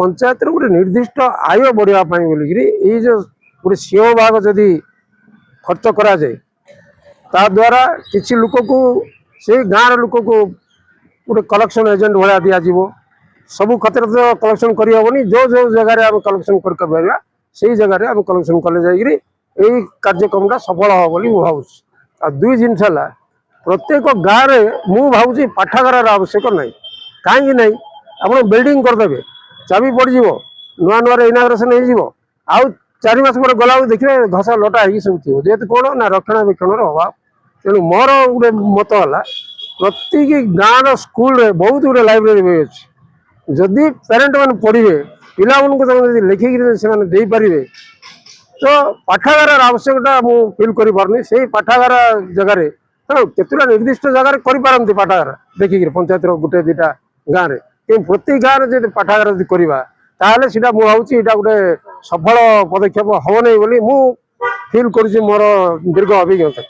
पंचायत गोटे निर्दिष्ट आय बढ़ापी बोलिकी ये जो गोटे सीओ भाग जदि खर्च करा जाए ता द्वारा किसी लोक को से गाँव लोक को गोटे कलेक्शन एजेंट भाया दिज्व सबू क्षेत्र तो कलेक्शन करहबनी जो जो जगह आम कलेक्शन कर से जगह आम कलेक्शन कले जाकि यही कार्यक्रमटा सफल हम बोली भावुँ। आ दुई जिनस है प्रत्येक गाँव में मु भावुँ पाठागार आवश्यक ना कहीं ना आप बिल्डिंग करदे चाबी पड़ज नुआ नुआ इनाग्रेसन हो आउ 4 मास पर गला देखिए घसा लटा हो सब थी जेहतु कौन ना रक्षणाबेक्षण अभाव तेणु मोर गोटे मत है प्रत्येक गाँव स्कूल रे बहुत गुटे लाइब्रेरी भी अच्छी जदि पेरेन्ट मैंने पढ़े पिला लिखिक से पारे तो पाठागार आवश्यकता मुझे फिल कर पारनी से पाठागार जगार केतुटा निर्दिष्ट जगार कर पाठागार देखिक पंचायत गोटे दुटा गाँव में प्रत्येक गाँव में पाठागार करवा ताहले सीटा मु भावुँ यहाँ गोटे सफल पदक्षेप हम नहीं बोली मु फिल कर मोर दीर्घ अभिज्ञता।